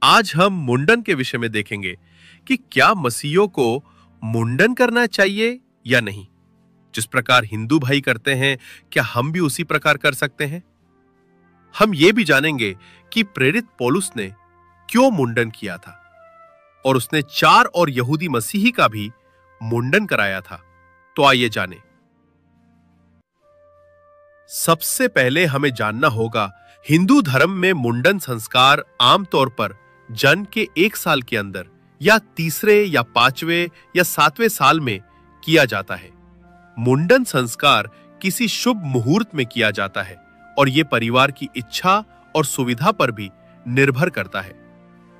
आज हम मुंडन के विषय में देखेंगे कि क्या मसीहियों को मुंडन करना चाहिए या नहीं। जिस प्रकार हिंदू भाई करते हैं, क्या हम भी उसी प्रकार कर सकते हैं? हम ये भी जानेंगे कि प्रेरित पौलुस ने क्यों मुंडन किया था और उसने 4 और यहूदी मसीही का भी मुंडन कराया था। तो आइए जानें। सबसे पहले हमें जानना होगा, हिंदू धर्म में मुंडन संस्कार आमतौर पर जन्म के 1 साल के अंदर या तीसरे या 5वें या 7वें साल में किया जाता है। मुंडन संस्कार किसी शुभ मुहूर्त में किया जाता है और यह परिवार की इच्छा और सुविधा पर भी निर्भर करता है।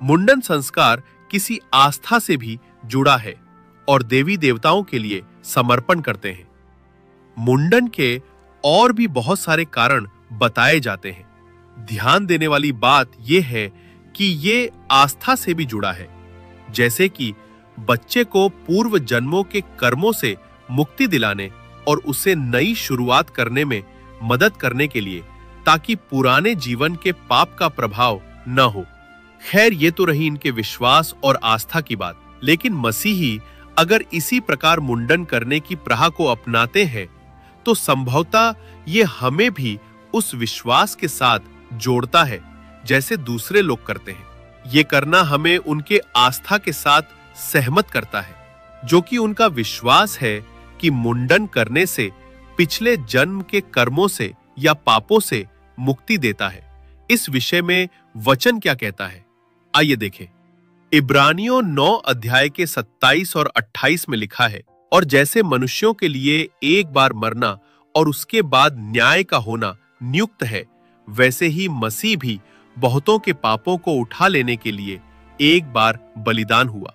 मुंडन संस्कार किसी आस्था से भी जुड़ा है और देवी देवताओं के लिए समर्पण करते हैं। मुंडन के और भी बहुत सारे कारण बताए जाते हैं। ध्यान देने वाली बात यह है कि यह आस्था से भी जुड़ा है, जैसे कि बच्चे को पूर्व जन्मों के कर्मों से मुक्ति दिलाने और उसे नई शुरुआत करने में मदद करने के लिए, ताकि पुराने जीवन के पाप का प्रभाव न हो। खैर, ये तो रही इनके विश्वास और आस्था की बात, लेकिन मसीही अगर इसी प्रकार मुंडन करने की प्रथा को अपनाते हैं तो संभवतः ये हमें भी उस विश्वास के साथ जोड़ता है जैसे दूसरे लोग करते हैं। ये करना हमें उनके आस्था के साथ सहमत करता है, जो कि उनका विश्वास है कि मुंडन करने से पिछले जन्म के कर्मों से या पापों से मुक्ति देता है। इस विषय में वचन क्या कहता है, आइए देखें। इब्रानियों 9 अध्याय के 27 और 28 में लिखा है, और जैसे मनुष्यों के लिए एक बार मरना और उसके बाद न्याय का होना नियुक्त है, वैसे ही मसीह भी बहुतों के पापों को उठा लेने के लिए एक बार बलिदान हुआ,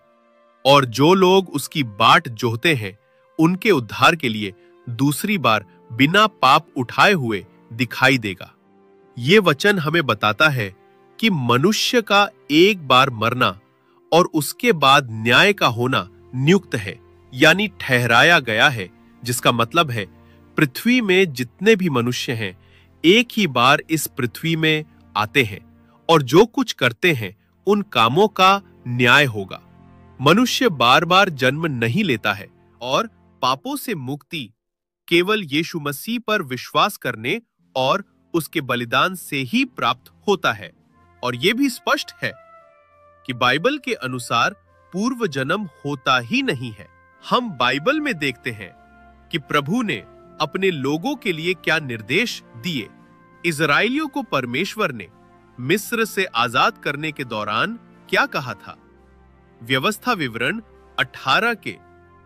और जो लोग उसकी बाट जोहते हैं उनके उद्धार के लिए दूसरी बार बिना पाप उठाए हुए दिखाई देगा। ये वचन हमें बताता है कि मनुष्य का एक बार मरना और उसके बाद न्याय का होना नियुक्त है, यानी ठहराया गया है, जिसका मतलब है पृथ्वी में जितने भी मनुष्य हैं एक ही बार इस पृथ्वी में आते हैं और जो कुछ करते हैं उन कामों का न्याय होगा। मनुष्य बार बार जन्म नहीं लेता है और पापों से मुक्ति केवल यीशु मसीह पर विश्वास करने और उसके बलिदान से ही प्राप्त होता है। और यह भी स्पष्ट है कि बाइबल के अनुसार पूर्व जन्म होता ही नहीं है। हम बाइबल में देखते हैं कि प्रभु ने अपने लोगों के लिए क्या निर्देश दिए। इजराइलियों को परमेश्वर ने मिस्र से आजाद करने के दौरान क्या कहा था। व्यवस्था विवरण 18 के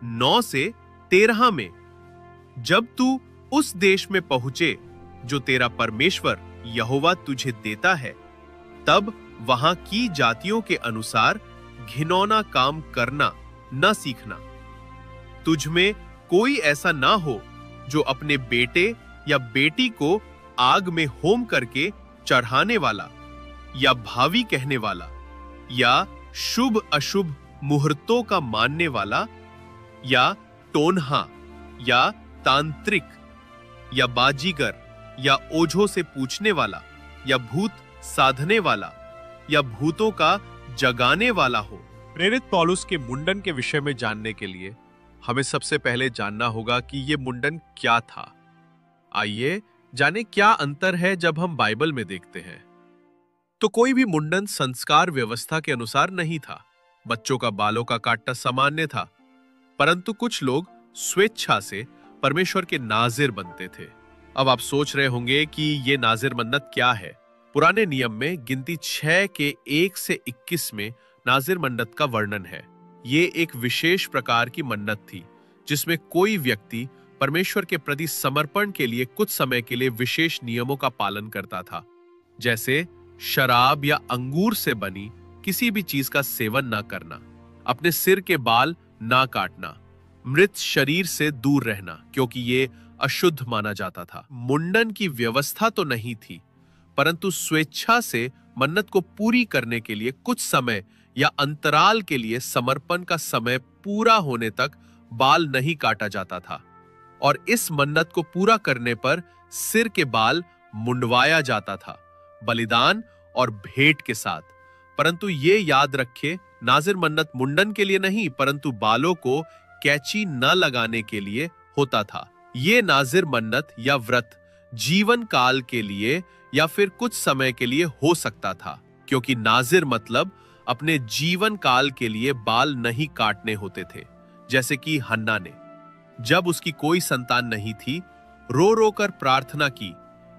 9 से 13 में, जब तू उस देश में पहुंचे जो तेरा परमेश्वर यहोवा तुझे देता है, तब वहां की जातियों के अनुसार घिनौना काम करना न सीखना। तुझ में कोई ऐसा ना हो जो अपने बेटे या बेटी को आग में होम करके चढ़ाने वाला, या भावी कहने वाला, या शुभ अशुभ मुहूर्तों का मानने वाला, या टोनहा, या तांत्रिक, या बाजीगर, या ओझों से पूछने वाला, या भूत साधने वाला, या भूतों का जगाने वाला हो। प्रेरित पौलुस के मुंडन के विषय में जानने के लिए हमें सबसे पहले जानना होगा कि यह मुंडन क्या था। आइए जाने क्या अंतर है जब हम बाइबल में देखते हैं। तो कोई भी मुंडन संस्कार व्यवस्था के अनुसार नहीं था। बच्चों का बालों का काटना सामान्य था, परंतु कुछ लोग स्वेच्छा से परमेश्वर के नाजिर बनते थे। अब आप सोच रहे होंगे कि ये नाजिर मन्नत क्या है। पुराने नियम में गिनती 6 के 1 से 21 में नाजिर मन्नत का वर्णन है। ये एक विशेष प्रकार की मन्नत थी जिसमें कोई व्यक्ति परमेश्वर के प्रति समर्पण के लिए कुछ समय के लिए विशेष नियमों का पालन करता था, जैसे शराब या अंगूर से बनी किसी भी चीज का सेवन ना करना, अपने सिर के बाल ना काटना, मृत शरीर से दूर रहना क्योंकि ये अशुद्ध माना जाता था। मुंडन की व्यवस्था तो नहीं थी, परंतु स्वेच्छा से मन्नत को पूरी करने के लिए कुछ समय या अंतराल के लिए समर्पण का समय पूरा होने तक बाल नहीं काटा जाता था, और इस मन्नत को पूरा करने पर सिर के बाल मुंडवाया जाता था, बलिदान और भेंट के साथ। परंतु ये याद रखे, नाजिर मन्नत मुंडन के लिए नहीं परंतु बालों को कैंची न लगाने के लिए होता था। ये नाजिर मन्नत या व्रत जीवन काल के लिए या फिर कुछ समय के लिए हो सकता था, क्योंकि नाजिर मतलब अपने जीवन काल के लिए बाल नहीं काटने होते थे। जैसे कि हन्ना ने जब उसकी कोई संतान नहीं थी, रो रो कर प्रार्थना की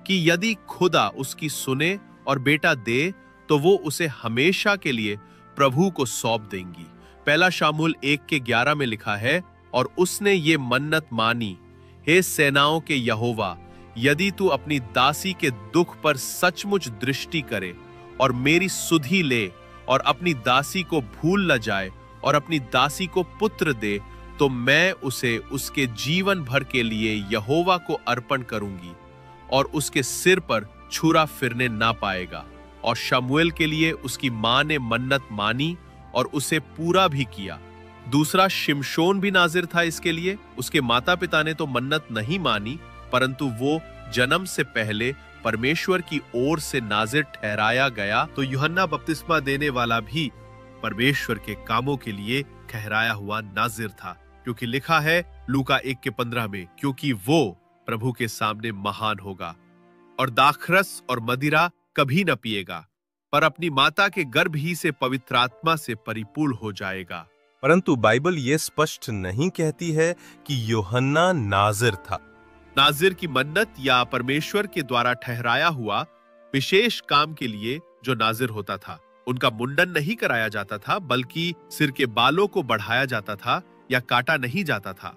कि यदि खुदा उसकी सुने और बेटा दे तो वो उसे हमेशा के लिए प्रभु को सौंप देंगी। पहला शामूल 1:11 में लिखा है, और उसने ये मन्नत मानी, हे सेनाओं के यहोवा, यदि तू अपनी दासी के दुख पर सचमुच दृष्टि करे और मेरी सुधि ले और अपनी दासी को भूल न जाए और अपनी दासी को पुत्र दे, तो मैं उसे उसके जीवन भर के लिए यहोवा को अर्पण करूंगी और उसके सिर पर छुरा फिरने ना पाएगा। और शमूएल के लिए उसकी मां ने मन्नत मानी और उसे पूरा भी किया। दूसरा, शिमशोन भी नाजिर था इसके लिए। उसके माता पिता ने तो मन्नत नहीं मानी, परंतु वो जन्म से पहले परमेश्वर की ओर से नाजिर ठहराया गया। तो यूहन्ना बपतिस्मा देने वाला भी परमेश्वर के कामों के लिए ठहराया हुआ नाजिर था, क्योंकि लिखा है लूका 1:15 में, क्योंकि वो प्रभु के सामने महान होगा और दाखरस और मदिरा कभी न पिएगा, पर अपनी माता के गर्भ ही से पवित्र आत्मा से परिपूर्ण हो जाएगा। परंतु बाइबल ये स्पष्ट नहीं कहती है कि यूहन्ना नाजिर था। नाजिर की मन्नत या परमेश्वर के द्वारा ठहराया हुआ विशेष काम के लिए जो नाजिर होता था, उनका मुंडन नहीं कराया जाता था, बल्कि सिर के बालों को बढ़ाया जाता था या काटा नहीं जाता था।